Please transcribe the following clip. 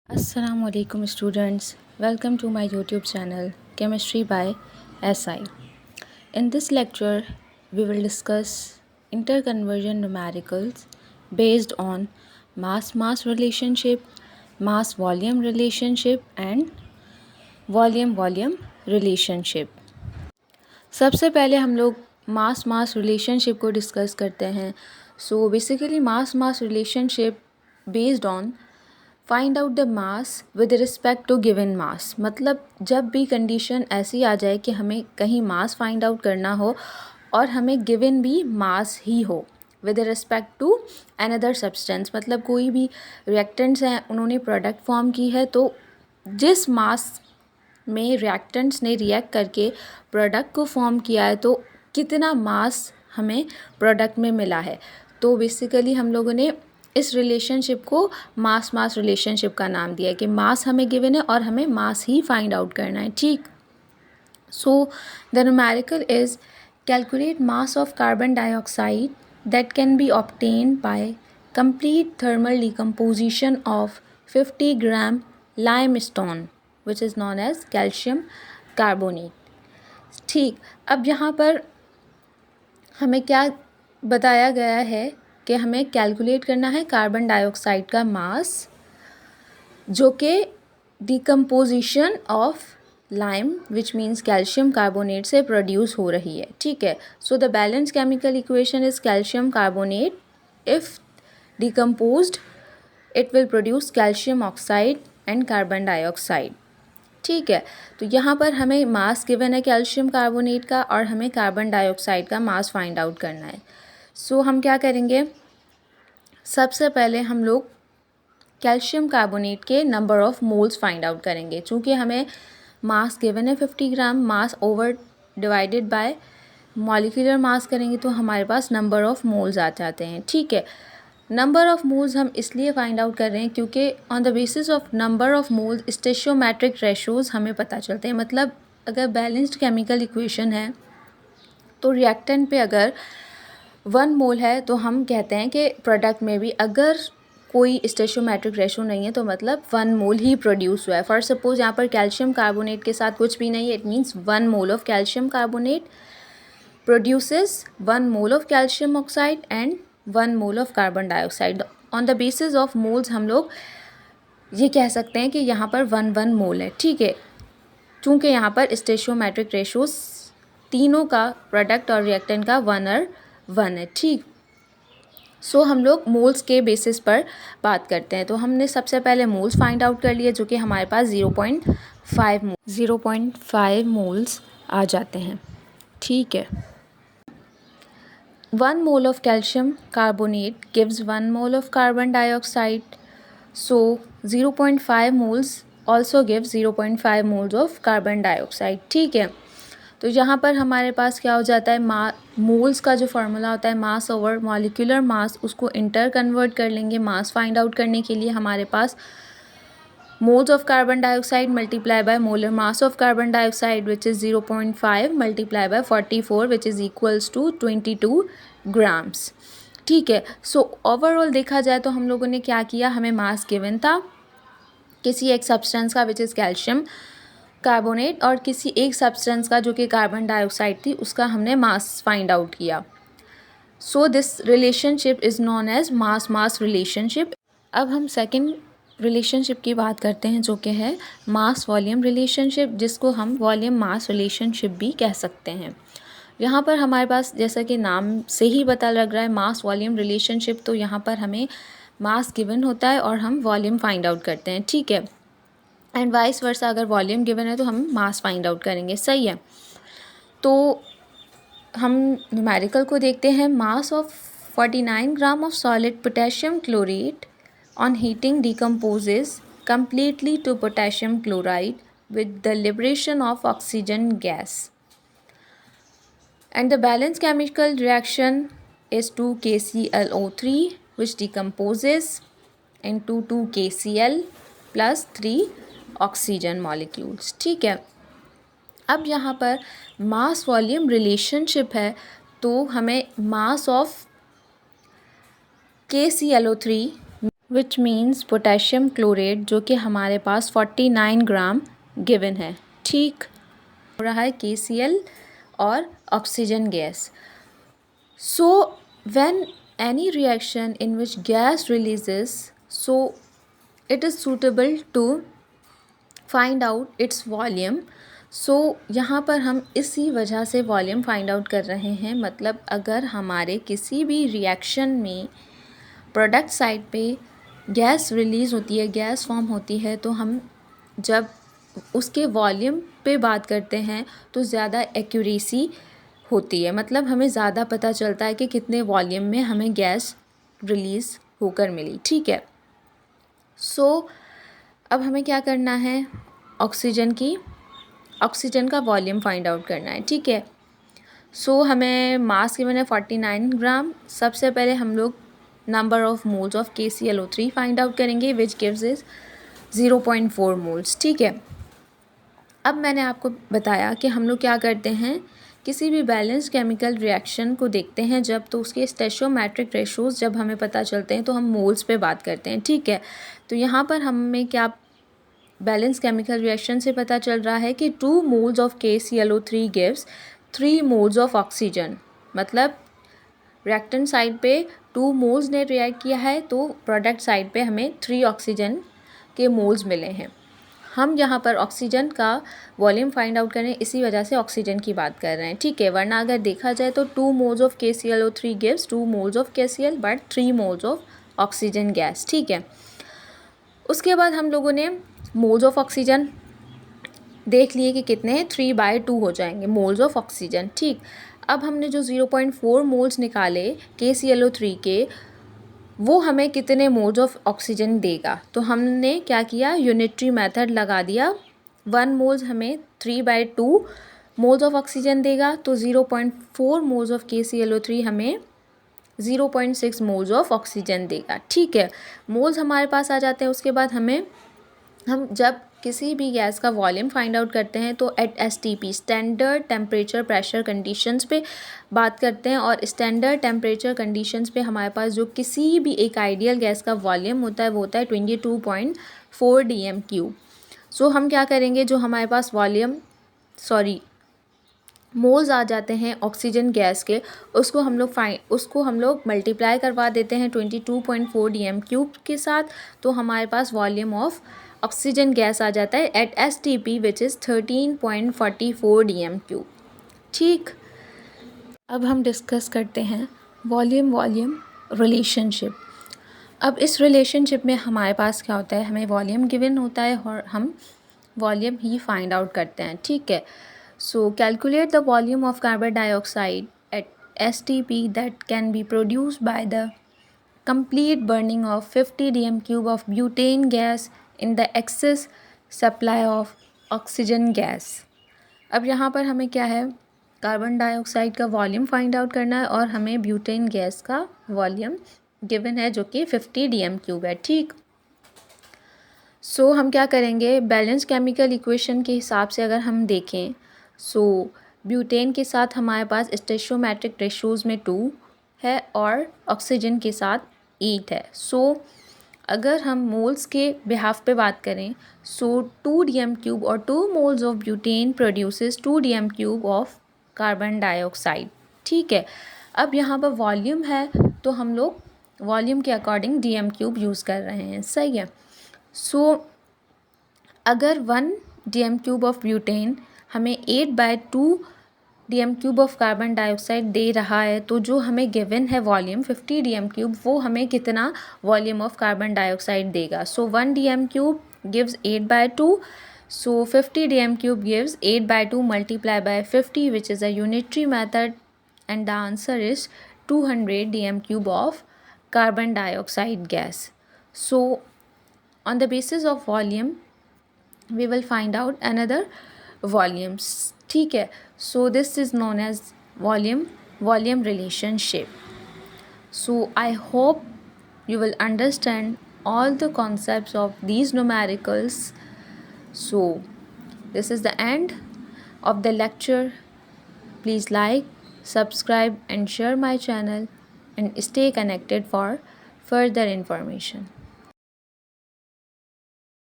Assalamualaikum students, welcome to my YouTube channel Chemistry by SI. In this lecture, we will discuss interconversion numericals based on mass-mass relationship, mass-volume relationship and volume-volume relationship. सबसे पहले हम लोग मास-मास relationship को discuss करते हैं. So basically mass-mass relationship based on find out the mass with respect to given mass. मतलब जब भी कंडीशन ऐसी आ जाए कि हमें कहीं मास फाइंड आउट करना हो और हमें गिवन भी मास ही हो with respect to another substance. मतलब कोई भी रिएक्टेंट्स हैं, उन्होंने प्रोडक्ट फॉर्म की है, तो जिस मास में रिएक्टेंट्स ने रिएक्ट करके प्रोडक्ट को फॉर्म किया है तो कितना मास हमें प्रोडक्ट में मिला है. तो बेसिकली हम लोगों ने इस रिलेशनशिप को मास मास रिलेशनशिप का नाम दिया है कि मास हमें गिवन है और हमें मास ही फाइंड आउट करना है. ठीक. So the numerical is calculate mass of carbon dioxide that can be obtained by complete thermal decomposition of 50 gram limestone which is known as calcium carbonate. ठीक. अब यहाँ पर हमें क्या बताया गया है कि हमें कैलकुलेट करना है कार्बन डाइऑक्साइड का मास जो कि decomposition of lime which means calcium carbonate से प्रोड्यूस हो रही है. ठीक है. So the balance chemical equation is calcium carbonate if decomposed it will produce calcium oxide and carbon dioxide. ठीक है. तो यहाँ पर हमें मास गिवन है कैल्शियम कार्बोनेट का और हमें कार्बन डाइऑक्साइड का मास फाइंड आउट करना है. सो हम क्या करेंगे, सबसे पहले हम लोग कैल्शियम कार्बोनेट के number of moles find out करेंगे. चूँकि हमें मास गिवन है 50 gram, mass over divided by molecular mass करेंगे तो हमारे पास नंबर ऑफ़ मोल्स आ जाते हैं. ठीक है. नंबर ऑफ़ मोल्स हम इसलिए फाइंड आउट कर रहे हैं क्योंकि on the basis of number of moles stoichiometric ratios हमें पता चलते हैं. मतलब अगर बैलेंस्ड केमिकल इक्वेशन है तो रिएक्टेंट पे अगर 1 मोल है तो हम कहते हैं कि प्रोडक्ट में भी अगर कोई स्टोइचियोमेट्रिक रेशो नहीं है तो मतलब 1 मोल ही प्रोड्यूस हुआ है. फॉर सपोज यहाँ पर कैल्शियम कार्बोनेट के साथ कुछ भी नहीं है, it means 1 mole of calcium carbonate produces 1 mole of calcium oxide and 1 mole of carbon dioxide. On the basis of moles हम लोग ये कह सकते हैं कि यहाँ पर 1 मोल है. ठीक है. चूँकि यहाँ पर स्टोइचियोमेट्रिक रेशोज तीनों का प्रोडक्ट और रिएक्टेंट का 1 है. ठीक. सो हम लोग मोल्स के बेसिस पर बात करते हैं. तो हमने सबसे पहले मोल्स फाइंड आउट कर लिए जो कि हमारे पास 0.5 मोल्स आ जाते हैं. ठीक है. 1 mole of calcium carbonate gives 1 mole of carbon dioxide. So 0.5 moles also gives 0.5 moles of carbon dioxide. ठीक है. तो यहाँ पर हमारे पास क्या हो जाता है, मोल्स का जो फार्मूला होता है मास ओवर मॉलिक्यूलर मास, उसको इंटर कन्वर्ट कर लेंगे मास फाइंड आउट करने के लिए. हमारे पास moles of carbon dioxide multiply by molar mass of carbon dioxide which is 0.5 multiply by 44 which is equals to 22 grams. ठीक है. सो ओवरऑल देखा जाए तो हम लोगों ने क्या किया, हमें मास गिवन था किसी एक सब्सटेंस का विच इज़ कैल्शियम कार्बोनेट और किसी एक सब्सटेंस का जो कि कार्बन डाइऑक्साइड थी उसका हमने मास फाइंड आउट किया. So this relationship is known as mass mass relationship. अब हम सेकंड रिलेशनशिप की बात करते हैं जो कि है मास वॉल्यूम रिलेशनशिप, जिसको हम वॉल्यूम मास रिलेशनशिप भी कह सकते हैं. यहाँ पर हमारे पास जैसा कि नाम से ही पता लग रहा है मास वॉल्यूम रिलेशनशिप, तो यहाँ पर हमें मास गिवन होता है और हम वॉल्यूम फाइंड आउट करते हैं. ठीक है. एंड वाइस वर्सा, अगर वॉल्यूम गिवन है तो हम मास फाइंड आउट करेंगे. सही है. तो हम न्यूमेरिकल को देखते हैं. Mass of 49 gram of solid potassium chlorate on heating decomposes completely to potassium chloride with the liberation of oxygen gas. And the balanced chemical reaction is 2KClO3 which decomposes into 2KCl plus 3 oxygen molecules. ठीक है. अब यहाँ पर mass volume relationship है तो हमें mass of KClO3 which means potassium chlorate, जो कि हमारे पास 49 ग्राम गिवन है। ठीक हो रहा है KCl और oxygen gas. So when any reaction in which gas releases, so it is suitable to find out its volume. so यहाँ पर हम इसी वजह से वॉल्यूम फाइंड आउट कर रहे हैं। मतलब अगर हमारे किसी भी रिएक्शन में प्रोडक्ट साइड पे गैस रिलीज़ होती है, गैस फॉर्म होती है, तो हम जब उसके वॉल्यूम पे बात करते हैं तो ज़्यादा एक्यूरेसी होती है। मतलब हमें ज़्यादा पता चलता है कि कितने वॉल्यूम में हमें गैस रिलीज़ होकर मिली। ठीक है। सो अब हमें क्या करना है, ऑक्सीजन का वॉल्यूम फाइंड आउट करना है। ठीक है। सो हमें मास गिवन है 49 ग्राम। सबसे पहले हम लोग number of moles of KClO3 find out करेंगे, विच गिव्स इज 0.4 मोल्स। ठीक है। अब मैंने आपको बताया कि हम लोग क्या करते हैं, किसी भी बैलेंस केमिकल रिएक्शन को देखते हैं जब, तो उसके स्टोइचोमेट्रिक रेशोज़ जब हमें पता चलते हैं तो हम मोल्स पे बात करते हैं। ठीक है। तो यहाँ पर हमें क्या बैलेंस केमिकल रिएक्शन से पता चल रहा है कि 2 moles of KClO3 gives 3 moles of oxygen. मतलब रिएक्टेंट साइड पे 2 मोल्स ने रिएक्ट किया है, तो प्रोडक्ट साइड पे हमें 3 ऑक्सीजन के मोल्स मिले हैं। हम यहाँ पर ऑक्सीजन का वॉल्यूम फाइंड आउट करें, इसी वजह से ऑक्सीजन की बात कर रहे हैं। ठीक है। वरना अगर देखा जाए तो 2 moles of KClO3 gives 2 moles of KCl but 3 moles of oxygen gas. ठीक है। उसके बाद हम लोगों ने मोल्स ऑफ ऑक्सीजन देख लिए कि कितने हैं, 3/2 हो जाएंगे मोल्स ऑफ ऑक्सीजन। ठीक। अब हमने जो 0.4 मोल्स निकाले KClO3 के, वो हमें कितने मोल्स ऑफ ऑक्सीजन देगा। तो हमने क्या किया, यूनिटरी मेथड लगा दिया। 1 मोल्स हमें 3/2 मोल्स ऑफ ऑक्सीजन देगा, तो 0.4 मोल्स ऑफ KClO3 हमें 0.6 मोल्स ऑफ ऑक्सीजन देगा। ठीक है। मोल्स हमारे पास आ जाते हैं। उसके बाद हम जब किसी भी गैस का वॉल्यूम फाइंड आउट करते हैं तो at STP standard temperature pressure conditions पे बात करते हैं। और स्टैंडर्ड टेम्परेचर कंडीशंस पे हमारे पास जो किसी भी एक आइडियल गैस का वॉल्यूम होता है वो होता है 22.4 dm³। सो हम क्या करेंगे, जो हमारे पास मोल्स आ जाते हैं ऑक्सीजन गैस के, उसको हम लोग मल्टीप्लाई करवा देते हैं 22.4 dm³ के साथ, तो हमारे पास वॉल्यूम ऑफ ऑक्सीजन गैस आ जाता है eight STP which is 13.44 dm³। ठीक। अब हम डिस्कस करते हैं वॉल्यूम रिलेशनशिप। अब इस रिलेशनशिप में हमारे पास क्या होता है, हमें वॉल्यूम गिवन होता है और हम वॉल्यूम ही फाइंड आउट करते हैं। ठीक है। सो calculate the volume of carbon dioxide eight STP that can be produced by the complete burning of 50 dm³ of butane gas in the excess supply of oxygen gas। अब यहाँ पर हमें क्या है, कार्बन डाइऑक्साइड का वॉल्यूम फाइंड आउट करना है और हमें ब्यूटेन गैस का वॉल्यूम गिवन है जो कि 50 dm³ है। ठीक। सो हम क्या करेंगे, बैलेंस केमिकल इक्वेशन के हिसाब से अगर हम देखें, सो ब्यूटेन के साथ हमारे पास स्टोइचोमेट्रिक रेशोज़ में 2 है और ऑक्सीजन के साथ 8 है। सो अगर हम मोल्स के बिहाफ पे बात करें, सो 2 dm³ और 2 moles of butane produces 2 dm³ of carbon dioxide. ठीक है। अब यहाँ पर वॉल्यूम है तो हम लोग वॉल्यूम के अकॉर्डिंग dm³ यूज़ कर रहे हैं। सही है। सो अगर 1 dm³ ऑफ ब्यूटेन हमें 8/2 dm³ ऑफ कार्बन डाइऑक्साइड दे रहा है, तो जो हमें गिवन है वॉल्यूम 50 dm³, वो हमें कितना वॉल्यूम ऑफ कार्बन डाइऑक्साइड देगा। सो 1 dm³ gives 8/2, so 50 dm³ gives 8/2 multiplied by 50 which is a unitary method and the answer is 200 dm³ of carbon dioxide gas। So on the basis of volume we will find out another volumes। ठीक है। So this is known as volume relationship। So I hope you will understand all the concepts of these numericals। So this is the end of the lecture। Please like, subscribe and share my channel and stay connected for further information।